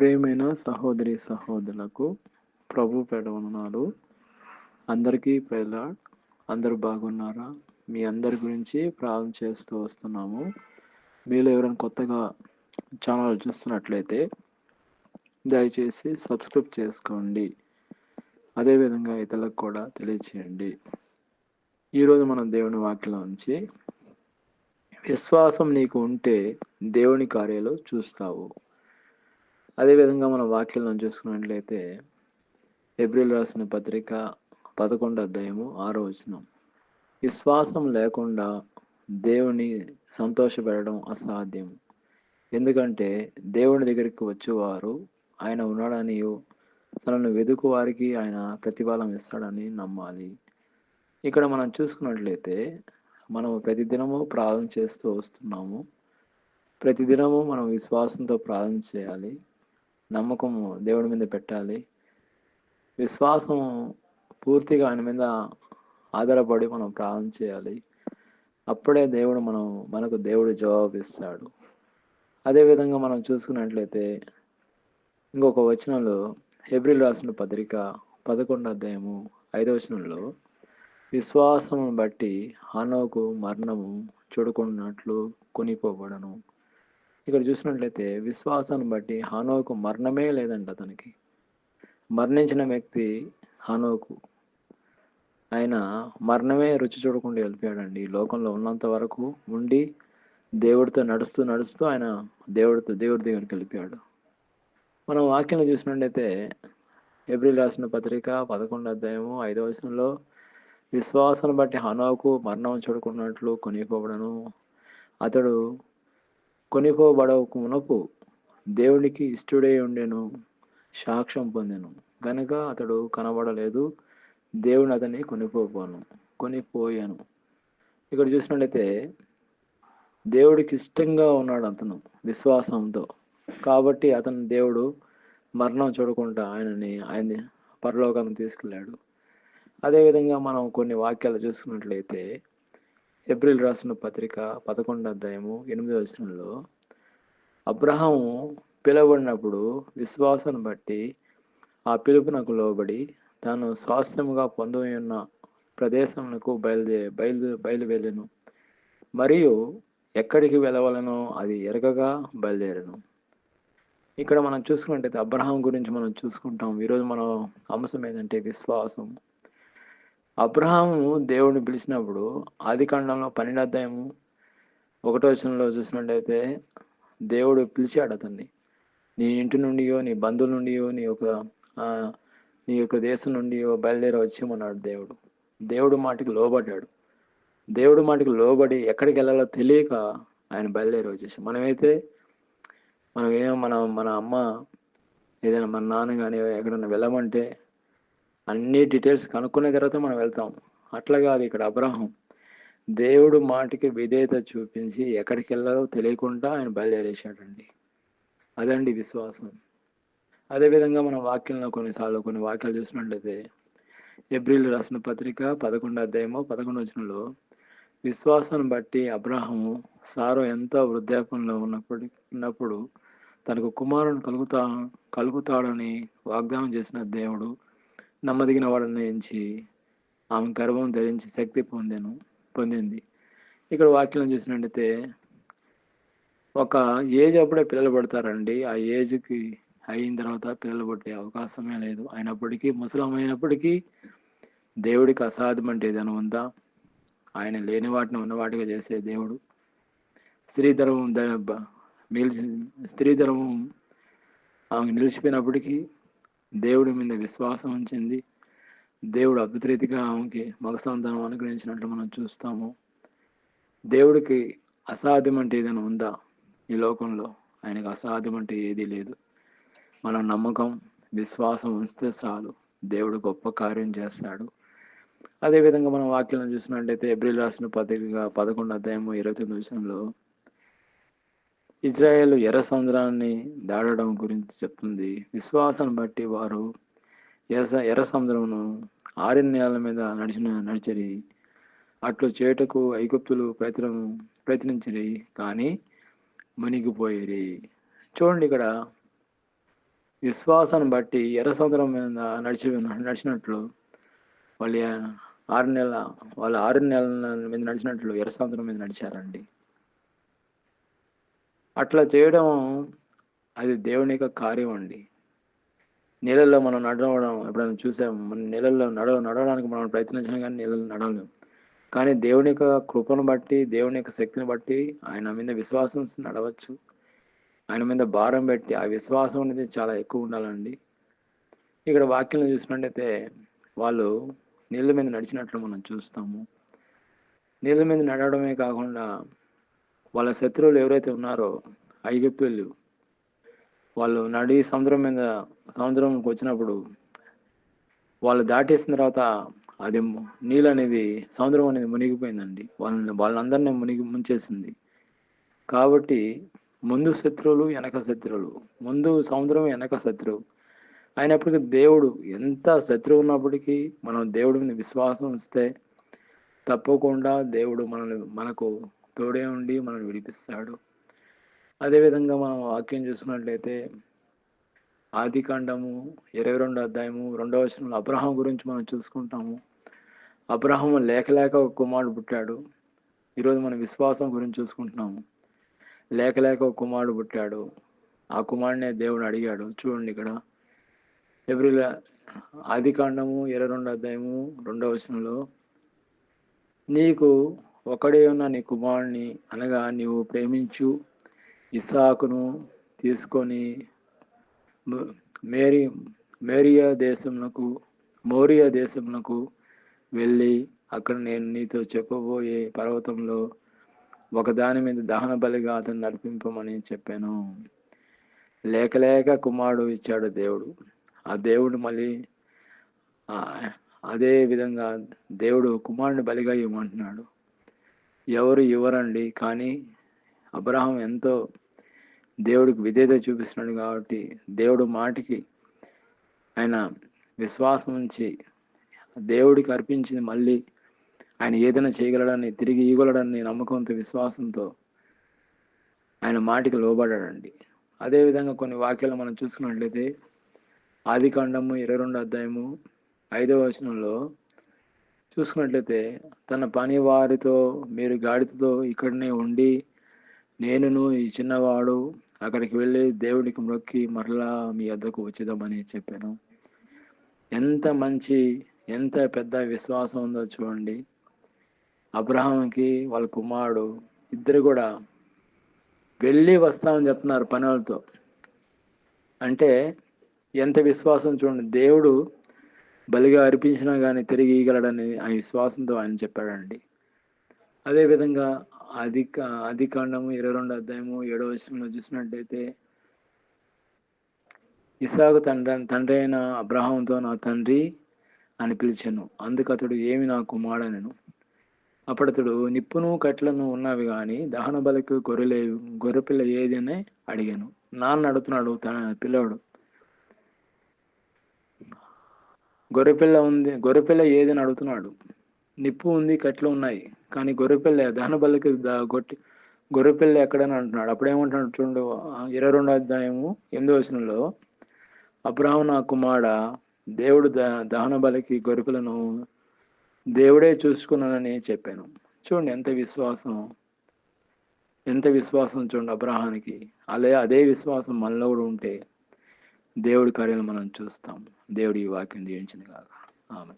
ప్రియమైన సహోదరి సహోదరులకు ప్రభు పేడ వందనాలు. అందరికీ ప్రైజ్ లార్డ్. అందరూ బాగున్నారా? మీ అందరి గురించి ప్రార్థన చేస్తూ వస్తున్నాము. మీలో ఎవరైనా కొత్తగా ఛానల్ చూస్తున్నట్లయితే దయచేసి సబ్స్క్రైబ్ చేసుకోండి. అదేవిధంగా ఇతరులకు కూడా తెలియచేయండి. ఈరోజు మనం దేవుని వాక్యం నుంచి విశ్వాసం నీకు ఉంటే దేవుని కార్యాలు చూస్తావు. అదేవిధంగా మన వాక్యాలను చూసుకున్నట్లయితే ఏప్రిల్ రాసిన పత్రిక 11వ అధ్యాయము 6వ వచనం. విశ్వాసం లేకుండా దేవుని సంతోషపెట్టడం అసాధ్యం. ఎందుకంటే దేవుని దగ్గరికి వచ్చేవారు ఆయన ఉన్నాడని, తనను వెదుకు వారికి ఆయన ప్రతిఫలం ఇస్తాడని నమ్మాలి. ఇక్కడ మనం చూసుకున్నట్లయితే మనం ప్రతిదినము ప్రార్థన చేస్తూ వస్తున్నాము. ప్రతిదినము మనం విశ్వాసంతో ప్రార్థన చేయాలి. నమ్మకము దేవుడి మీద పెట్టాలి. విశ్వాసం పూర్తిగా ఆయన మీద ఆధారపడి మనం ప్రార్థన చేయాలి. అప్పుడే మనకు దేవుడు జవాబు ఇస్తాడు. అదేవిధంగా మనం చూసుకున్నట్లయితే ఇంకొక వచనంలో ఏప్రిల్ రాసిన పత్రిక 11వ అధ్యాయము 5వ వచనంలో విశ్వాసమును బట్టి హనోకు మరణము చూడకున్నట్లు కొనిపోబడను. ఇక్కడ చూసినట్లయితే విశ్వాసాన్ని బట్టి హనోకు మరణమే లేదంట. అతనికి మరణించిన వ్యక్తి హనోకు. ఆయన మరణమే రుచి చూడకుండా వెళ్ళిపోయాడండి. ఈ లోకంలో ఉన్నంత వరకు ఉండి దేవుడితో నడుస్తూ ఆయన దేవుడి దగ్గరికి వెళ్ళిపోయాడు. మనం వాక్యంలో చూసినట్లయితే ఏప్రిల్ రాసిన పత్రిక 11వ అధ్యాయము 5వ వచనంలో విశ్వాసాన్ని బట్టి హనోకు మరణం చూడకున్నట్లు కొనిపోబడను. అతడు కొనిపోబడకు మునపు దేవునికి ఇష్టడై ఉండెను, సాక్ష్యం పొందెను గనుక అతడు కనబడలేదు, దేవుని అతన్ని కొనిపోయాను. ఇక్కడ చూసినట్లయితే దేవుడికి ఇష్టంగా ఉన్నాడు అతను విశ్వాసంతో. కాబట్టి అతను దేవుడు మరణం చూడకుండా ఆయన్ని పరలోకానికి తీసుకెళ్ళాడు. అదేవిధంగా మనం కొన్ని వాక్యాలు చూసుకున్నట్లయితే ఏప్రిల్ రాసిన పత్రిక 11వ అధ్యాయము 8వ వచనంలో అబ్రహాము పిలువబడినప్పుడు విశ్వాసాన్ని బట్టి ఆ పిలుపునకు లోబడి తాను స్వాస్థ్యముగా పొందనున్న ప్రదేశమునకు బయలువెళ్ళెను మరియు ఎక్కడికి వెళ్ళవలనో అది ఎరగగా బయలుదేరను. ఇక్కడ మనం చూసుకున్నట్టయితే అబ్రహాం గురించి మనం చూసుకుంటాం. ఈరోజు మన అంశం ఏంటంటే విశ్వాసం. అబ్రహాము దేవుడిని పిలిచినప్పుడు ఆదికాండంలో 12వ అధ్యాయము 1వ వచనంలో చూసినట్టయితే దేవుడు పిలిచాడు అతన్ని. నీ ఇంటి నుండియో, నీ బంధువుల నుండియో, నీ యొక్క దేశం నుండియో బయలుదేరి వచ్చేమన్నాడు దేవుడు. దేవుడు మాటకి లోబడ్డాడు. దేవుడు మాటకి లోబడి ఎక్కడికి వెళ్ళాలో తెలియక ఆయన బయలుదేరి వచ్చేసాం. మన అమ్మ ఏదైనా మన నాన్న కానీ ఎక్కడైనా వెళ్ళమంటే అన్ని డీటెయిల్స్ కనుక్కున్న తర్వాత మనం వెళ్తాం. అట్లా కాదు ఇక్కడ అబ్రహాం దేవుడు మాటకి విధేయత చూపించి ఎక్కడికి వెళ్ళాలో తెలియకుండా ఆయన బయలుదేరేశాడండి. అదండి విశ్వాసం. అదేవిధంగా మన వాక్యంలో కొన్ని వాక్యాలు చూసినట్లయితే ఏప్రిల్ రాసిన పత్రిక 11వ అధ్యాయము 11వ వచనంలో విశ్వాసాన్ని బట్టి అబ్రహాము సారో ఎంతో వృద్ధాప్యంలో ఉన్నప్పుడు తనకు కుమారుని కలుగుతాడని వాగ్దానం చేసిన దేవుడు నమ్మదగిన వాడని ఎంచి ఆమె గర్భం ధరించి శక్తి పొందింది. ఇక్కడ వాక్యం చూసినట్టయితే ఒక ఏజ్ అప్పుడే పిల్లలు పడతారండి. ఆ ఏజ్కి అయిన తర్వాత పిల్లలు పుట్టే అవకాశమే లేదు. అయినప్పటికీ ముసలమైనప్పటికీ దేవుడికి అసాధ్యం అంటే ఏదైనా ఉందా? ఆయన లేని వాటిని ఉన్నవాటిగా చేసే దేవుడు. స్త్రీ ధర్మం ఆమె నిలిచిపోయినప్పటికీ దేవుడి మీద విశ్వాసం ఉంచింది. దేవుడు అద్భుత రీతిగా ఆమెకి మగ సంతానం అనుగ్రహించినట్లు మనం చూస్తాము. దేవుడికి అసాధ్యం అంటే ఏదైనా ఉందా ఈ లోకంలో? ఆయనకు అసాధ్యం అంటే ఏదీ లేదు. మన నమ్మకం, విశ్వాసం ఉంచితే చాలు, దేవుడు గొప్ప కార్యం చేస్తాడు. అదేవిధంగా మనం వాక్యాలను చూసినట్లయితే ఏప్రిల్ రాసిన పత్రిక 11వ అధ్యాయము 29వ వచనంలో ఇజ్రాయేలు ఎర్ర సముద్రాన్ని దాటడం గురించి చెప్తుంది. విశ్వాసాన్ని బట్టి వారు ఎర్ర సముద్రమును 6 నెలల మీద నడిచిరి. అట్లు చేయుటకు ఐగుప్తులు ప్రయత్నించిరి, కానీ మునిగిపోయిరి. చూడండి, ఇక్కడ విశ్వాసాన్ని బట్టి ఎర్ర సముద్రం మీద నడిచినట్లు వాళ్ళు 6 నెలల వాళ్ళు 6 నెలల మీద నడిచినట్లు ఎర్ర సముద్రం మీద నడిచారండి. అట్లా చేయడం అది దేవుని యొక్క కార్యం అండి. నీళ్ళల్లో మనం నడవడం ఎప్పుడైనా చూసాము. మన నీళ్ళల్లో నడవడానికి మనం ప్రయత్నించినా కానీ నీళ్ళలో నడవలేము. కానీ దేవుని యొక్క కృపను బట్టి, దేవుని యొక్క శక్తిని బట్టి ఆయన మీద విశ్వాసం నడవచ్చు. ఆయన మీద భారం పెట్టి ఆ విశ్వాసం అనేది చాలా ఎక్కువ ఉండాలండి. ఇక్కడ వాక్యం చూసినట్టయితే వాళ్ళు నీళ్ళ మీద నడిచినట్లు మనం చూస్తాము. నీళ్ళ మీద నడవడమే కాకుండా వాళ్ళ శత్రువులు ఎవరైతే ఉన్నారో ఐగుప్తీయులు, వాళ్ళు సముద్రంకి వచ్చినప్పుడు వాళ్ళు దాటేసిన తర్వాత అది నీళ్ళు అనేది సముద్రం అనేది మునిగిపోయిందండి. వాళ్ళందరినీ ముంచేసింది. కాబట్టి ముందు శత్రువులు, వెనక శత్రువులు, ముందు సముద్రం, వెనక శత్రువు అయినప్పటికీ దేవుడు ఎంత శత్రువు ఉన్నప్పటికీ మనం దేవుడి మీద విశ్వాసం ఇస్తే తప్పకుండా దేవుడు మనకు తోడే ఉండి మనల్ని విడిపిస్తాడు. అదేవిధంగా మనం వాక్యం చూసినట్లయితే ఆదికాండము 22 అధ్యాయము 2వ వచనంలో అబ్రహాం గురించి మనం చూసుకుంటాము. అబ్రహాము లేక ఒక కుమారుడు పుట్టాడు. ఈరోజు మన విశ్వాసం గురించి చూసుకుంటున్నాము. లేక ఒక కుమారుడు పుట్టాడు. ఆ కుమారుడినే దేవుడు అడిగాడు. చూడండి ఇక్కడ ఆదికాండము 22 అధ్యాయము 2వ వచనంలో, నీకు ఒకడే ఉన్న నీ కుమారుని అనగా నీవు ప్రేమించు ఇస్సాకును తీసుకొని మోరియా దేశమునకు వెళ్ళి అక్కడ నేను నీతో చెప్పబోయే పర్వతంలో ఒకదాని మీద దహన బలిగా అతను నడిపింపమని చెప్పాను. లేక కుమారుడు ఇచ్చాడు దేవుడు. ఆ దేవుడు మళ్ళీ అదే విధంగా దేవుడు కుమారుని బలిగా ఇవ్వమంటున్నాడు. ఎవరు ఇవ్వరండి, కానీ అబ్రహాం ఎంతో దేవుడికి విధేయత చూపిస్తున్నాడు. కాబట్టి దేవుడు మాటికి ఆయన విశ్వాసం ఉంచి దేవుడికి అర్పించింది మళ్ళీ ఆయన ఏదైనా చేయగలడని, తిరిగి ఇవ్వగలడని నమ్మకంతో, విశ్వాసంతో ఆయన మాటికి లోబడ్డాడండి. అదేవిధంగా కొన్ని వాక్యాలు మనం చూసుకున్నట్లయితే ఆదికాండము 22 అధ్యాయము 5వ వచనంలో చూసుకున్నట్లయితే, తన పని వారితో మీరు గాడిదతో ఇక్కడనే ఉండి నేనును ఈ చిన్నవాడు అక్కడికి వెళ్ళి దేవుడికి మొక్కి మరలా మీ వద్దకు వచ్చేదామని చెప్పాను. ఎంత పెద్ద విశ్వాసం ఉందో చూడండి. అబ్రహాంకి వాళ్ళ కుమారుడు ఇద్దరు కూడా వెళ్ళి వస్తామని చెప్తున్నారు పని వాళ్ళతో. అంటే ఎంత విశ్వాసం చూడండి. దేవుడు బలిగా అర్పించినా కానీ తిరిగి ఇవ్వగలడని ఆ విశ్వాసంతో ఆయన చెప్పాడండి. అదేవిధంగా ఆదికాండము 22 అధ్యాయము 7వ వచనంలో చూసినట్టయితే, ఇస్సాకు తండ్రి అయిన అబ్రహాంతో నా తండ్రి అని పిలిచాను. అందుకు అతడు ఏమి నా కుమారుడనెను. అప్పుడతడు నిప్పును కట్లను ఉన్నవి కానీ దహన బలికి గొర్రెపిల్ల ఏది అని అడిగాను. నాన్న అడుగుతున్నాడు తన పిల్లవాడు. గొర్రెపిల్ల ఏదని అడుగుతున్నాడు. నిప్పు ఉంది, కట్లు ఉన్నాయి, కానీ గొర్రెపిల్ల దహన బలికి గొర్రెపిల్ల ఎక్కడని అంటున్నాడు. అప్పుడేమంటున్నాడు చూడండి, 22 అధ్యాయము 8వ వచనంలో, అబ్రహాము నా కుమారుడా, దేవుడు దహన బలికి గొర్రెపిల్లను దేవుడే చూసుకున్నానని చెప్పాను. చూడండి ఎంత విశ్వాసం చూడండి అబ్రహానికి. అదే విశ్వాసం మనలో కూడా ఉంటే దేవుడి కార్యాలు మనం చూస్తాం. దేవుడి ఈ వాక్యం దీవించింది కాక. ఆమె.